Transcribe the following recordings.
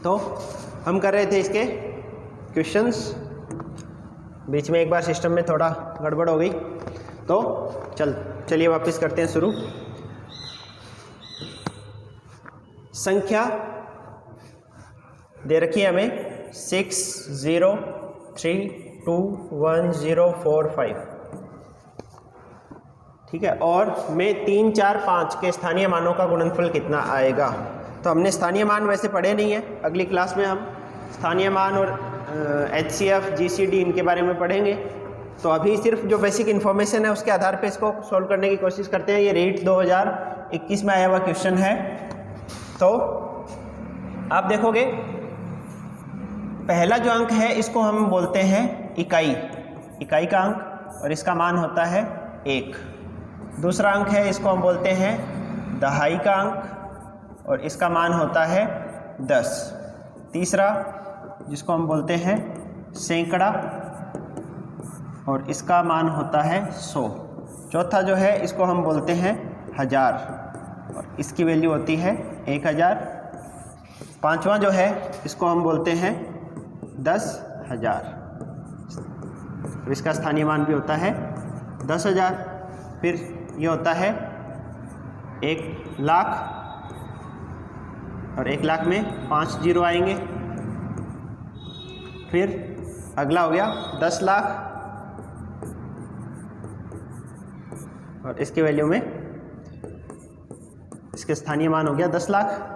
तो हम कर रहे थे इसके क्वेश्चंस, बीच में एक बार सिस्टम में थोड़ा गड़बड़ हो गई, तो चलिए वापस करते हैं शुरू। संख्या दे रखी है हमें 60321045, ठीक है, और में 3, 4, 5 के स्थानीय मानों का गुणनफल कितना आएगा। तो हमने स्थानीय मान वैसे पढ़े नहीं है, अगली क्लास में हम स्थानीय मान और HCF GCD इनके बारे में पढ़ेंगे। तो अभी सिर्फ जो बेसिक इन्फॉर्मेशन है उसके आधार पे इसको सॉल्व करने की कोशिश करते हैं। ये रीट 2021 में आया हुआ क्वेश्चन है। तो आप देखोगे पहला जो अंक है इसको हम बोलते हैं इकाई का अंक, और इसका मान होता है 1। दूसरा अंक है इसको हम बोलते हैं दहाई का अंक, और इसका मान होता है 10। तीसरा जिसको हम बोलते हैं सैकड़ा, और इसका मान होता है 100। चौथा जो है इसको हम बोलते हैं हज़ार, और इसकी वैल्यू होती है 1000। पांचवा जो है इसको हम बोलते हैं 10,000, तो इसका स्थानीय मान भी होता है 10,000। फिर ये होता है 1,00,000, और 1,00,000 में 5 जीरो आएंगे। फिर अगला हो गया 10,00,000, और इसकी वैल्यू में इसके स्थानीय मान हो गया 10,00,000।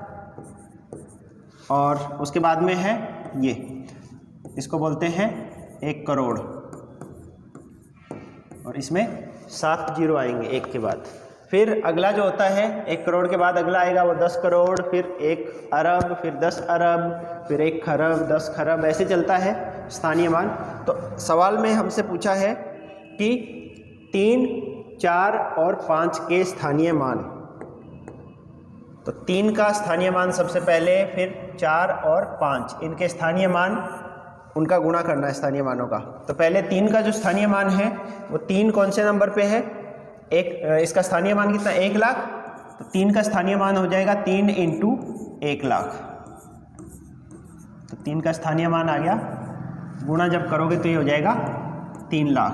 और उसके बाद में है ये, इसको बोलते हैं 1 करोड़, और इसमें 7 जीरो आएंगे 1 के बाद। फिर अगला जो होता है 1 करोड़ के बाद अगला आएगा वो 10 करोड़, फिर 1 अरब, फिर 10 अरब, फिर 1 खरब, 10 खरब, ऐसे चलता है स्थानीय मान। तो सवाल में हमसे पूछा है कि 3, 4 और 5 के स्थानीय मान। तो 3 का स्थानीय मान सबसे पहले, फिर 4 और 5 इनके स्थानीय मान, उनका गुणा करना है स्थानीय मानों का। तो पहले 3 का जो स्थानीय मान है वो 3 कौन से नंबर पे है, इसका स्थानीय मान कितना, 1,00,000। तो 3 का स्थानीय मान हो जाएगा 3 × 1,00,000। तो 3 का स्थानीय मान आ गया, गुणा जब करोगे तो ये हो जाएगा 3,00,000।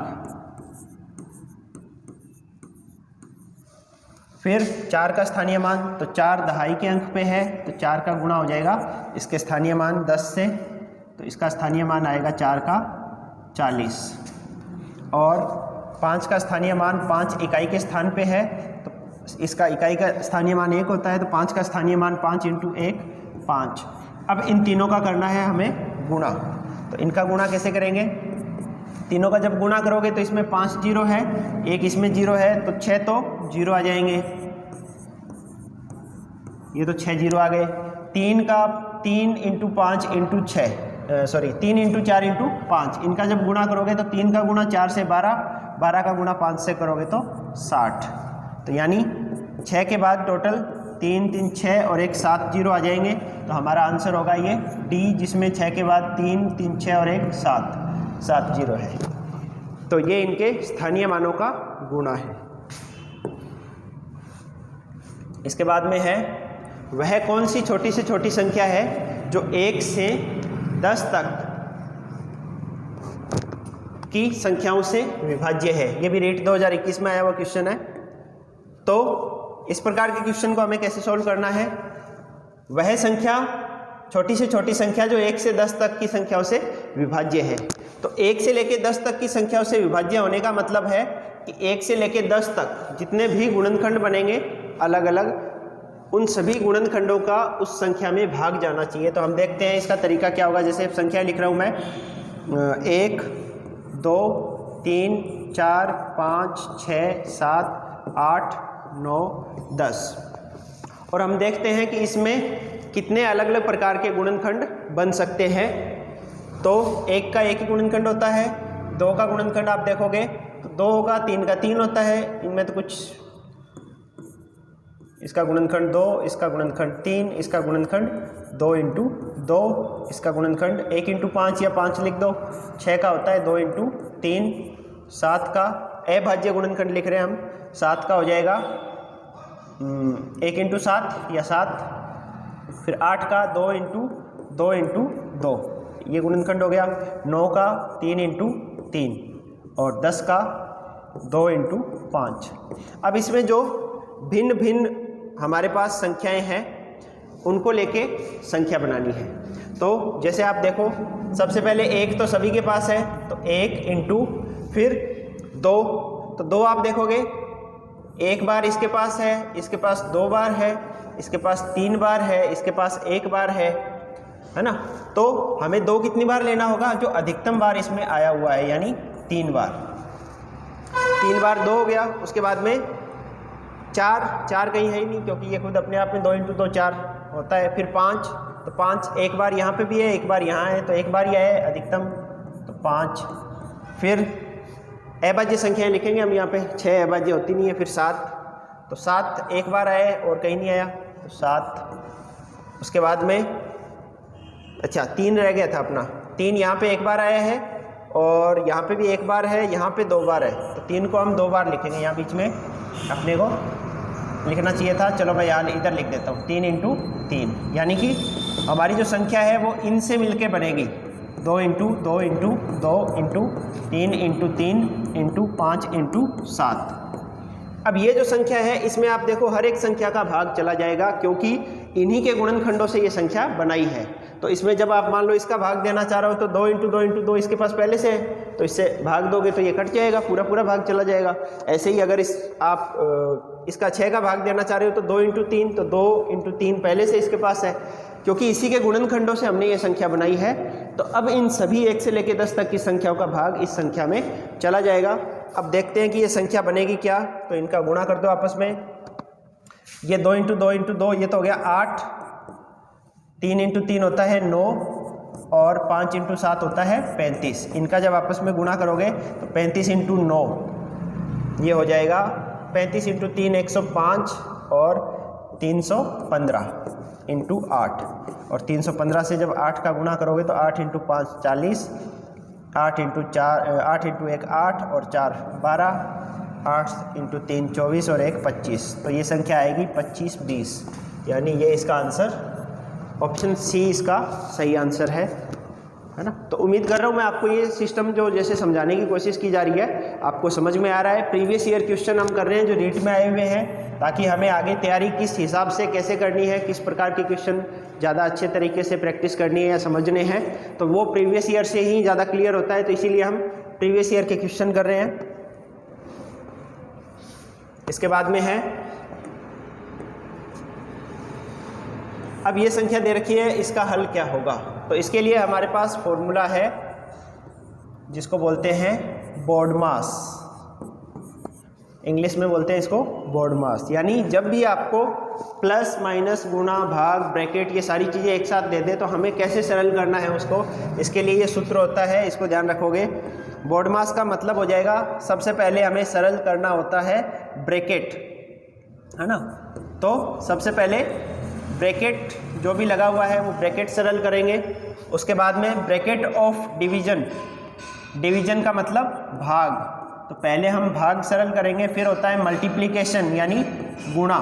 फिर 4 का स्थानीय मान, तो 4 दहाई के अंक पे है, तो 4 का गुणा हो जाएगा इसके स्थानीय मान 10 से, तो इसका स्थानीय मान आएगा 4 का 40। और 5 का स्थानीय मान 5 इकाई के स्थान पे है, तो इसका इकाई का स्थानीय मान 1 होता है, तो 5 का स्थानीय मान 5 × 1 5। अब इन तीनों का करना है हमें गुणा। तो इनका गुणा कैसे करेंगे, तीनों का जब गुणा करोगे तो इसमें 5 जीरो है, 1 इसमें जीरो है, तो 6 तो जीरो आ जाएंगे, ये तो 6 जीरो आ गए। 3 × 5 × 6 3 × 4 × 5, इनका जब गुणा करोगे तो 3 का गुणा 4 से 12, 12 का गुणा 5 से करोगे तो 60। तो यानी 6 के बाद टोटल 3 3 6 और 1 7 जीरो आ जाएंगे। तो हमारा आंसर होगा ये डी, जिसमें 6 के बाद 3 3 6 और 1 7 जीरो है। तो ये इनके स्थानीय मानों का गुणा है। इसके बाद में है वह कौन सी छोटी से छोटी संख्या है जो 1 से 10 तक की संख्याओं से विभाज्य है। ये भी रीट 2021 में आया हुआ क्वेश्चन है। तो इस प्रकार के क्वेश्चन को हमें कैसे सॉल्व करना है, वह संख्या छोटी से छोटी संख्या जो 1 से 10 तक की संख्याओं से विभाज्य है। तो 1 से लेकर 10 तक की संख्याओं से विभाज्य होने का मतलब है कि 1 से लेकर 10 तक जितने भी गुणनखंड बनेंगे अलग अलग, उन सभी गुणनखंडों का उस संख्या में भाग जाना चाहिए। तो हम देखते हैं इसका तरीका क्या होगा। जैसे संख्या लिख रहा हूँ मैं 1 2 3 4 5 6 7 8 9 10, और हम देखते हैं कि इसमें कितने अलग अलग प्रकार के गुणनखंड बन सकते हैं। तो 1 का 1 ही गुणनखंड होता है, 2 का गुणनखंड आप देखोगे तो 2 होगा, 3 का 3 होता है, इनमें तो कुछ, इसका गुणनखंड 2, इसका गुणनखंड 3, इसका गुणनखंड 2 × 2, इसका गुणनखंड 1 × 5 या 5 लिख दो। 6 का होता है 2 × 3, 7 का अभाज्य गुणनखंड लिख रहे हैं हम, 7 का हो जाएगा 1 × 7 या 7, फिर 8 का 2 इंटू 2 इंटू 2, ये गुणनखंड हो गया। 9 का 3 इंटू 3 और 10 का 2 इंटू 5। अब इसमें जो भिन्न भिन्न हमारे पास संख्याएं हैं उनको लेके संख्या बनानी है। तो जैसे आप देखो, सबसे पहले 1 तो सभी के पास है, तो 1 इंटू फिर 2, तो 2 आप देखोगे एक बार इसके पास है, इसके पास 2 बार है, इसके पास 3 बार है, इसके पास 1 बार है ना। तो हमें 2 कितनी बार लेना होगा, जो अधिकतम बार इसमें आया हुआ है, यानी 3 बार। 3 बार 2 हो गया। उसके बाद में 4 कहीं है ही नहीं, क्योंकि ये खुद अपने आप में 2 इंटू 2 4 होता है। फिर 5, तो 5 एक बार यहाँ पे भी है, एक बार यहाँ है, तो एक बार ही है अधिकतम, तो 5। फिर अभाज्य संख्याएं लिखेंगे हम यहाँ पे, 6 अभाज्य होती नहीं है। फिर 7, तो 7 एक बार आया और कहीं नहीं आया, तो 7। उसके बाद में अच्छा 3 रह गया था अपना, 3 यहाँ पे एक बार आया है और यहाँ पे भी एक बार है, यहाँ पे 2 बार है, तो 3 को हम 2 बार लिखेंगे। यहाँ बीच में अपने को लिखना चाहिए था, चलो मैं यहाँ इधर लिख देता हूँ, 3 इंटू 3, यानी कि हमारी जो संख्या है वो इनसे मिलके बनेगी। 2 into 2 into 2 into 3 into 3 into 5 into 7। अब ये जो संख्या है इसमें आप देखो हर एक संख्या का भाग चला जाएगा, क्योंकि इन्हीं के गुणनखंडों से ये संख्या बनाई है। तो इसमें जब आप मान लो इसका भाग देना चाह रहे हो, तो 2 इंटू 2 इंटू 2 इसके पास पहले से है, तो इससे भाग दोगे तो ये कट जाएगा, पूरा पूरा भाग चला जाएगा। ऐसे ही अगर आप इसका 6 का भाग देना चाह रहे हो, तो 2 इंटू 3, तो 2 इंटू 3 पहले से इसके पास है, क्योंकि इसी के गुणनखंडों से हमने ये संख्या बनाई है। तो अब इन सभी 1 से लेकर 10 तक की संख्याओं का भाग इस संख्या में चला जाएगा। अब देखते हैं कि ये संख्या बनेगी क्या, तो इनका गुणा कर दो आपस में। ये 2 इंटू 2 इंटू 2, ये तो हो गया 8, 3 इंटू 3 होता है 9 और 5 इंटू 7 होता है 35। इनका जब आपस में गुणा करोगे तो 35 इंटू 9 ये हो जाएगा 35 इंटू 3 105 और 315 इंटू 8, और 315 से जब 8 का गुणा करोगे तो 8 इंटू 5 40, 8 इंटू 1 8 और 4 12, 8 इंटू 3 24 और 1 25। तो ये संख्या आएगी 25 20, यानी ये इसका आंसर ऑप्शन सी इसका सही आंसर है ना। तो उम्मीद कर रहा हूँ मैं आपको ये सिस्टम जो जैसे समझाने की कोशिश की जा रही है आपको समझ में आ रहा है। प्रीवियस ईयर क्वेश्चन हम कर रहे हैं जो रीट में आए हुए हैं, ताकि हमें आगे तैयारी किस हिसाब से कैसे करनी है, किस प्रकार के क्वेश्चन ज़्यादा अच्छे तरीके से प्रैक्टिस करनी है या समझने हैं, तो वो प्रीवियस ईयर से ही ज़्यादा क्लियर होता है। तो इसीलिए हम प्रीवियस ईयर के क्वेश्चन कर रहे हैं। इसके बाद में है, अब ये संख्या दे रखी है, इसका हल क्या होगा। तो इसके लिए हमारे पास फॉर्मूला है जिसको बोलते हैं BODMAS, इंग्लिश में बोलते हैं इसको BODMAS। यानी जब भी आपको प्लस माइनस गुणा भाग ब्रैकेट ये सारी चीज़ें एक साथ दे दे तो हमें कैसे सरल करना है उसको, इसके लिए ये सूत्र होता है, इसको ध्यान रखोगे। BODMAS का मतलब हो जाएगा, सबसे पहले हमें सरल करना होता है ब्रैकेट, है ना। तो सबसे पहले ब्रैकेट जो भी लगा हुआ है वो ब्रैकेट सरल करेंगे। उसके बाद में ब्रैकेट ऑफ डिवीजन, डिवीजन का मतलब भाग, तो पहले हम भाग सरल करेंगे, फिर होता है मल्टीप्लिकेशन यानी गुणा,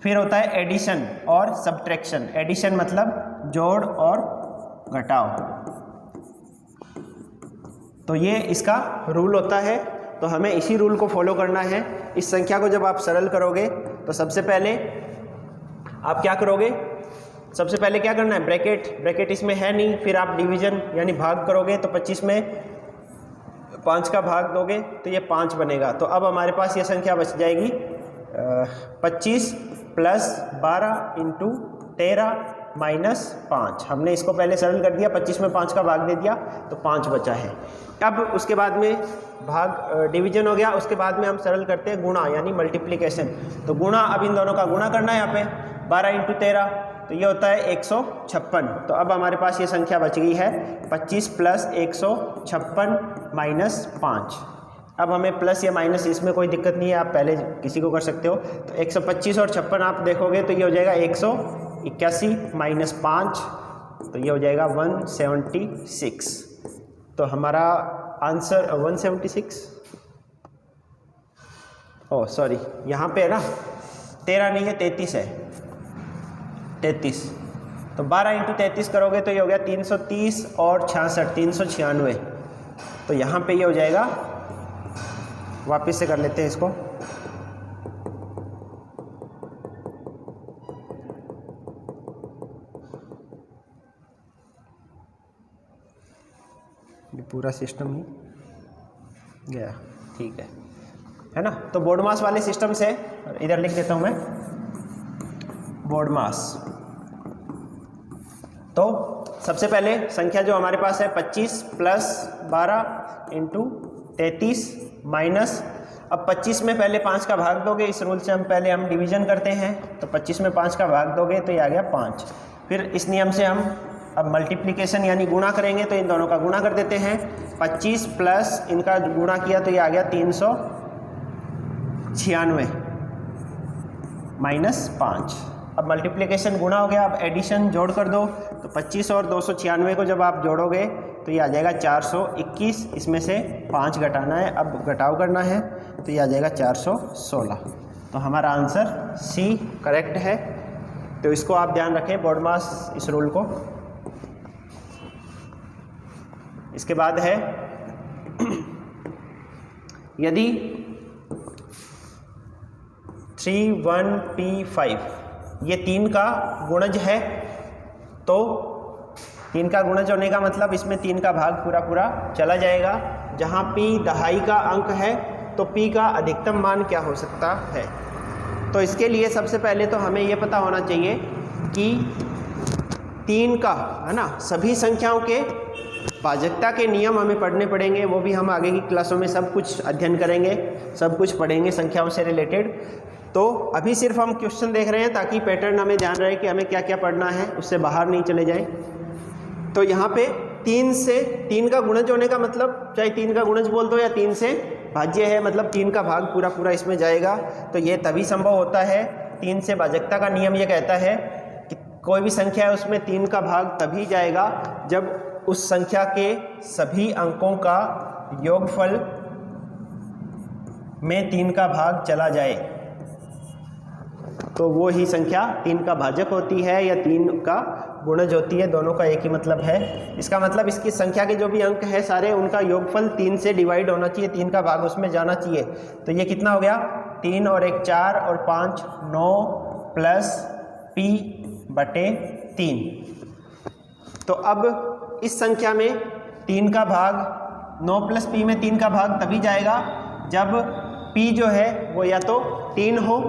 फिर होता है एडिशन और सब्ट्रैक्शन। एडिशन मतलब जोड़ और घटाव। तो ये इसका रूल होता है, तो हमें इसी रूल को फॉलो करना है। इस संख्या को जब आप सरल करोगे तो सबसे पहले आप क्या करोगे, सबसे पहले क्या करना है, ब्रैकेट, ब्रैकेट इसमें है नहीं, फिर आप डिवीजन यानी भाग करोगे, तो 25 में 5 का भाग दोगे तो ये 5 बनेगा। तो अब हमारे पास ये संख्या बच जाएगी 25 प्लस 12 इंटू 13 माइनस 5। हमने इसको पहले सरल कर दिया, 25 में 5 का भाग दे दिया तो 5 बचा है। अब उसके बाद में भाग डिवीजन हो गया, उसके बाद में हम सरल करते हैं गुणा यानी मल्टीप्लिकेशन। तो गुणा, अब इन दोनों का गुणा करना है। यहाँ पे 12 इंटू 13 तो ये होता है 156। तो अब हमारे पास ये संख्या बच गई है 25 प्लस 156 माइनस 5। अब हमें प्लस या माइनस इसमें कोई दिक्कत नहीं है, आप पहले किसी को कर सकते हो। तो 125 और 56 आप देखोगे तो ये हो जाएगा 181 माइनस 5, तो ये हो जाएगा 176। तो हमारा आंसर 176, ओह सॉरी यहाँ पे है ना 13 नहीं है 33 है, 33। तो 12 इंटू 33 करोगे तो ये हो गया 330 और 66 396। तो यहाँ पे ये हो जाएगा, वापस से कर लेते हैं इसको। ये पूरा सिस्टम ही गया, ठीक है ना। तो बोर्ड मास वाले सिस्टम से इधर लिख देता हूँ मैं बोर्ड मास। तो सबसे पहले संख्या जो हमारे पास है 25 प्लस 12 इंटू 33 माइनस, अब 25 में पहले 5 का भाग दोगे, इस रूल से हम डिवीजन करते हैं। तो 25 में 5 का भाग दोगे तो ये आ गया 5। फिर इस नियम से हम अब मल्टीप्लिकेशन यानी गुणा करेंगे, तो इन दोनों का गुणा कर देते हैं। 25 प्लस इनका गुणा किया तो ये आ गया 396 माइनस 5। अब मल्टीप्लिकेशन गुणा हो गया, अब एडिशन जोड़ कर दो। तो 25 और 296 को जब आप जोड़ोगे तो ये आ जाएगा 421। इसमें से 5 घटाना है, अब घटाव करना है, तो ये आ जाएगा 416। तो हमारा आंसर सी करेक्ट है। तो इसको आप ध्यान रखें, बोर्ड मास इस रूल को। इसके बाद है यदि 31P5 ये 3 का गुणज है, तो 3 का गुणज होने का मतलब इसमें 3 का भाग पूरा चला जाएगा। जहाँ P दहाई का अंक है तो P का अधिकतम मान क्या हो सकता है। तो इसके लिए सबसे पहले तो हमें ये पता होना चाहिए कि 3 का, है ना, सभी संख्याओं के भाजकता के नियम हमें पढ़ने पड़ेंगे। वो भी हम आगे की क्लासों में सब कुछ अध्ययन करेंगे, सब कुछ पढ़ेंगे संख्याओं से रिलेटेड। तो अभी सिर्फ हम क्वेश्चन देख रहे हैं ताकि पैटर्न हमें ध्यान रहे कि हमें क्या क्या पढ़ना है, उससे बाहर नहीं चले जाए। तो यहाँ पे 3 से 3 का गुणज होने का मतलब, चाहे 3 का गुणज बोल दो या 3 से भाज्य है, मतलब 3 का भाग पूरा इसमें जाएगा। तो ये तभी संभव होता है, 3 से भाजकता का नियम ये कहता है कि कोई भी संख्या है उसमें 3 का भाग तभी जाएगा जब उस संख्या के सभी अंकों का योगफल में 3 का भाग चला जाए, तो वो ही संख्या 3 का भाजक होती है या 3 का गुणज होती है। दोनों का एक ही मतलब है। इसका मतलब इसकी संख्या के जो भी अंक है सारे, उनका योगफल 3 से डिवाइड होना चाहिए, 3 का भाग उसमें जाना चाहिए। तो ये कितना हो गया, 3 और 1 4 और 5 9 प्लस P बटे 3। तो अब इस संख्या में 3 का भाग 9 प्लस P में 3 का भाग तभी जाएगा जब P जो है वो या तो 3 हो,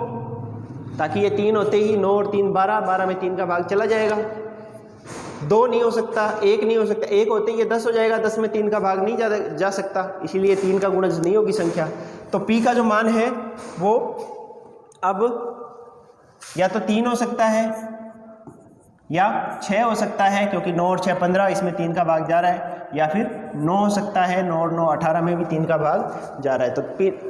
ताकि ये 3 होते ही 9 और 3 12, 12 में 3 का भाग चला जाएगा। 2 नहीं हो सकता, 1 नहीं हो सकता, 1 होते ही ये 10 हो जाएगा, 10 में 3 का भाग नहीं जा सकता, इसीलिए 3 का गुणज नहीं होगी संख्या। तो P का जो मान है वो अब या तो 3 हो सकता है या 6 हो सकता है, क्योंकि 9 और 6 15, इसमें 3 का भाग जा रहा है, या फिर 9 हो सकता है, 9 और 9 18 में भी 3 का भाग जा रहा है। तो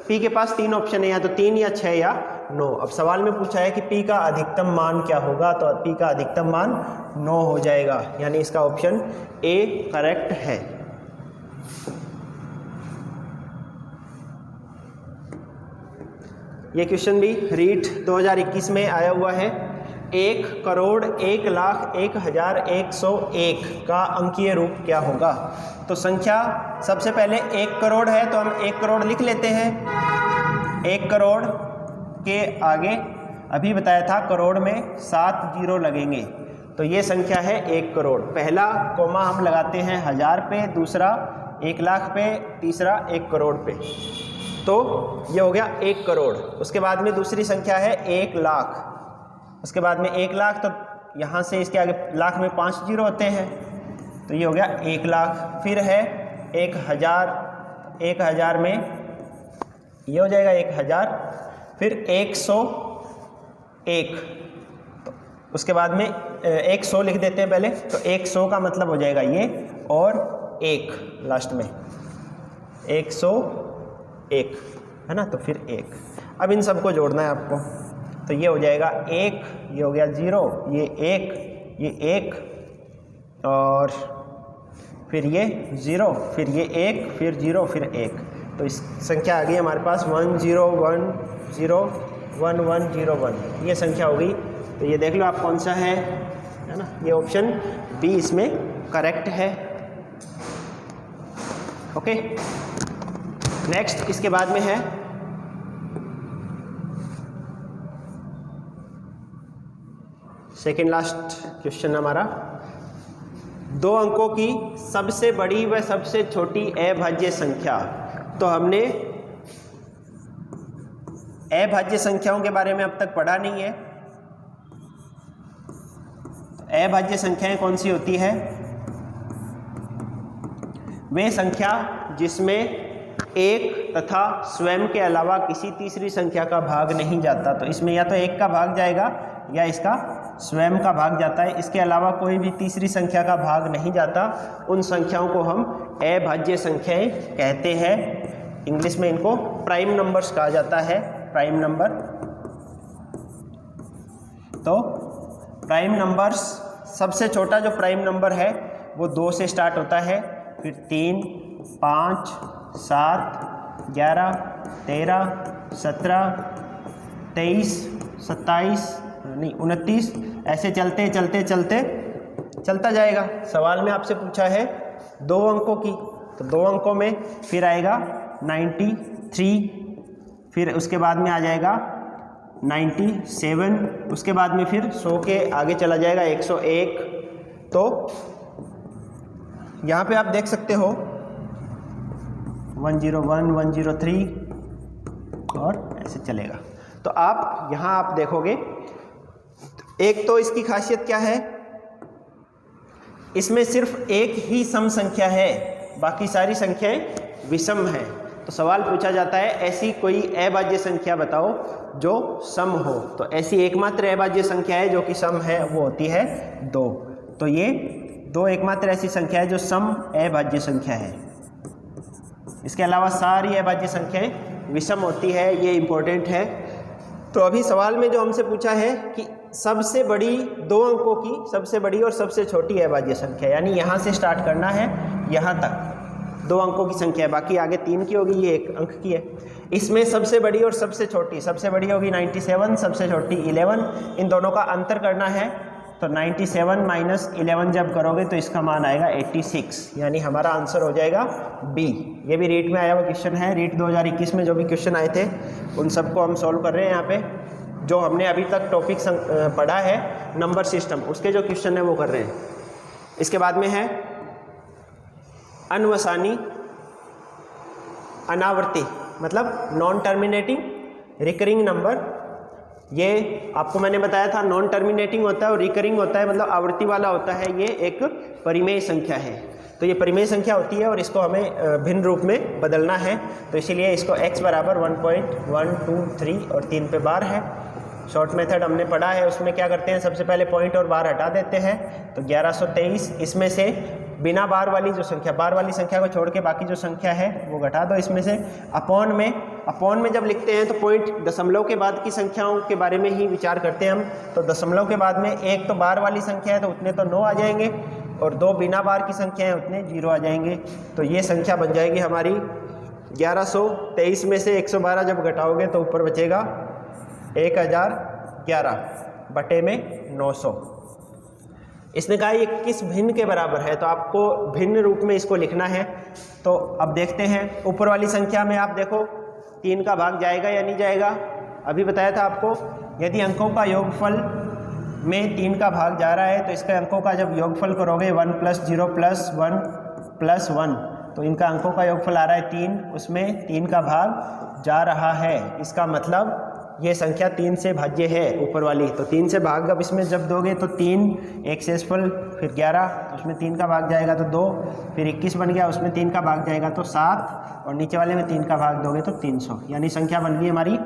P के पास 3 ऑप्शन है, या तो 3 या 6 या 9। अब सवाल में पूछा है कि P का अधिकतम मान क्या होगा, तो P का अधिकतम मान 9 हो जाएगा, यानी इसका ऑप्शन A करेक्ट है। ये क्वेश्चन भी रीट 2021 में आया हुआ है। 1,01,01,101 का अंकीय रूप क्या होगा। तो संख्या सबसे पहले 1 करोड़ है, तो हम 1 करोड़ लिख लेते हैं। 1 करोड़ के आगे अभी बताया था करोड़ में 7 जीरो लगेंगे, तो ये संख्या है 1 करोड़। पहला कोमा हम लगाते हैं 1000 पे, दूसरा 1 लाख पे, तीसरा 1 करोड़ पे। तो ये हो गया 1 करोड़। उसके बाद में दूसरी संख्या है 1 लाख। उसके बाद में 1 लाख, तो यहाँ से इसके आगे लाख में 5 जीरो होते हैं, तो ये हो गया 1 लाख। फिर है 1000, 1000 में ये हो जाएगा 1000। फिर 101, तो उसके बाद में 100 लिख देते हैं पहले, तो 100 का मतलब हो जाएगा ये, और 1 लास्ट में 101 है ना, तो फिर 1। अब इन सबको जोड़ना है आपको, तो ये हो जाएगा 1, ये हो गया 0, ये 1, ये 1, और फिर ये 0, फिर ये 1, फिर 0, फिर 1। तो इस संख्या आ गई हमारे पास 10101101। ये संख्या हो गई तो ये देख लो आप कौन सा है ना, ये ऑप्शन बी इसमें करेक्ट है। ओके, नेक्स्ट इसके बाद में है सेकेंड लास्ट क्वेश्चन हमारा, 2 अंकों की सबसे बड़ी व सबसे छोटी अभाज्य संख्या। तो हमने अभाज्य संख्याओं के बारे में अब तक पढ़ा नहीं है। अभाज्य संख्याएं कौन सी होती है? वे संख्या जिसमें एक तथा स्वयं के अलावा किसी तीसरी संख्या का भाग नहीं जाता। तो इसमें या तो एक का भाग जाएगा या इसका स्वयं का भाग जाता है, इसके अलावा कोई भी तीसरी संख्या का भाग नहीं जाता। उन संख्याओं को हम अभाज्य संख्याएं कहते हैं। इंग्लिश में इनको प्राइम नंबर्स कहा जाता है, प्राइम नंबर। तो प्राइम नंबर्स, सबसे छोटा जो प्राइम नंबर है वो 2 से स्टार्ट होता है, फिर 3, 5, 7, 11, 13, 17, 23, 27, नहीं 29, ऐसे चलते चलते चलते चलता जाएगा। सवाल में आपसे पूछा है 2 अंकों की, तो 2 अंकों में फिर आएगा 93, फिर उसके बाद में आ जाएगा 97, उसके बाद में फिर 100 के आगे चला जाएगा 101। तो यहाँ पे आप देख सकते हो 101, 103 और ऐसे चलेगा। तो आप यहाँ आप देखोगे, एक तो इसकी खासियत क्या है, इसमें सिर्फ एक ही सम संख्या है, बाकी सारी संख्याएं विषम हैं। तो सवाल पूछा जाता है ऐसी कोई अभाज्य संख्या बताओ जो सम हो। तो ऐसी एकमात्र अभाज्य संख्या है जो कि सम है, वो होती है 2। तो ये 2 एकमात्र ऐसी संख्या है जो सम अभाज्य संख्या है। इसके अलावा सारी अभाज्य संख्याएं विषम होती है, ये इम्पोर्टेंट है। तो अभी सवाल में जो हमसे पूछा है कि सबसे बड़ी 2 अंकों की सबसे बड़ी और सबसे छोटी अभाज्य संख्या, यानी यहाँ से स्टार्ट करना है, यहाँ तक 2 अंकों की संख्या है, बाकी आगे 3 की होगी, ये 1 अंक की है। इसमें सबसे बड़ी और सबसे छोटी, सबसे बड़ी होगी 97, सबसे छोटी 11, इन दोनों का अंतर करना है। तो 97 माइनस 11 जब करोगे तो इसका मान आएगा 86, यानी हमारा आंसर हो जाएगा बी। ये भी रीट में आया हुआ क्वेश्चन है, रीट 2021 में जो भी क्वेश्चन आए थे उन सबको हम सॉल्व कर रहे हैं। यहाँ पे जो हमने अभी तक टॉपिक पढ़ा है नंबर सिस्टम, उसके जो क्वेश्चन है वो कर रहे हैं। इसके बाद में है अनवसानी अनावर्ती, मतलब नॉन टर्मिनेटिंग रिकरिंग नंबर। ये आपको मैंने बताया था नॉन टर्मिनेटिंग होता है और रिकरिंग होता है, मतलब आवर्ती वाला होता है। ये एक परिमेय संख्या है। तो ये परिमेय संख्या होती है और इसको हमें भिन्न रूप में बदलना है। तो इसीलिए इसको x बराबर 1.123 और 3 पे बार है। शॉर्ट मेथड हमने पढ़ा है, उसमें क्या करते हैं, सबसे पहले पॉइंट और बार हटा देते हैं। तो 1123, इसमें से बिना बार वाली जो संख्या, बार वाली संख्या को छोड़ के बाकी जो संख्या है वो घटा दो इसमें से। अपॉन में जब लिखते हैं तो पॉइंट दशमलव के बाद की संख्याओं के बारे में ही विचार करते हैं हम। तो दशमलव के बाद में एक तो बार वाली संख्या है तो उतने तो 9 आ जाएंगे, और 2 बिना बार की संख्या है उतने 0 आ जाएंगे। तो ये संख्या बन जाएगी हमारी 1123 में से 112 जब घटाओगे तो ऊपर बचेगा 1011 बटे में 900। इसने कहा ये किस भिन्न के बराबर है, तो आपको भिन्न रूप में इसको लिखना है। तो अब देखते हैं, ऊपर वाली संख्या में आप देखो 3 का भाग जाएगा या नहीं जाएगा। अभी बताया था आपको, यदि अंकों का योगफल में 3 का भाग जा रहा है तो इसके अंकों का जब योगफल करोगे 1 + 0 + 1 + 1, तो इनका अंकों का योगफल आ रहा है 3, उसमें 3 का भाग जा रहा है। इसका मतलब ये संख्या 3 से भाज्य है ऊपर वाली। तो 3 से भाग अब इसमें जब दोगे तो 3, 1 शेषफल, फिर 11, तो उसमें 3 का भाग जाएगा तो 2, फिर 21 बन गया, उसमें 3 का भाग जाएगा तो 7, और नीचे वाले में 3 का भाग दोगे तो 300। यानी संख्या बन गई हमारी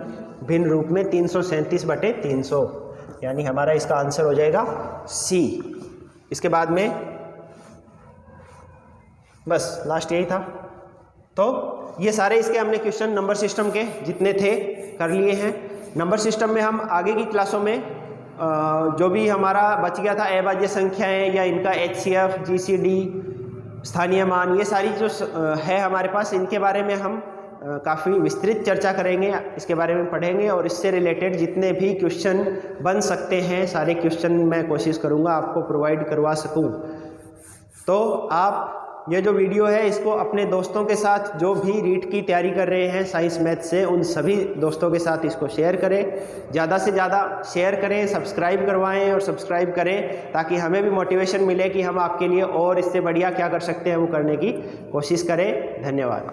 भिन्न रूप में 337 बटे 300, यानी हमारा इसका आंसर हो जाएगा सी। इसके बाद में बस लास्ट यही था। तो ये सारे इसके हमने क्वेश्चन नंबर सिस्टम के जितने थे कर लिए हैं। नंबर सिस्टम में हम आगे की क्लासों में जो भी हमारा बच गया था अभाज्य संख्याएं या इनका HCF, GCD, स्थानीय मान, ये सारी जो है हमारे पास, इनके बारे में हम काफ़ी विस्तृत चर्चा करेंगे, इसके बारे में पढ़ेंगे और इससे रिलेटेड जितने भी क्वेश्चन बन सकते हैं सारे क्वेश्चन मैं कोशिश करूँगा आपको प्रोवाइड करवा सकूँ। तो आप ये जो वीडियो है इसको अपने दोस्तों के साथ जो भी रीट की तैयारी कर रहे हैं साइंस मैथ से, उन सभी दोस्तों के साथ इसको शेयर करें, ज़्यादा से ज़्यादा शेयर करें, सब्सक्राइब करवाएं और सब्सक्राइब करें ताकि हमें भी मोटिवेशन मिले कि हम आपके लिए और इससे बढ़िया क्या कर सकते हैं वो करने की कोशिश करें। धन्यवाद।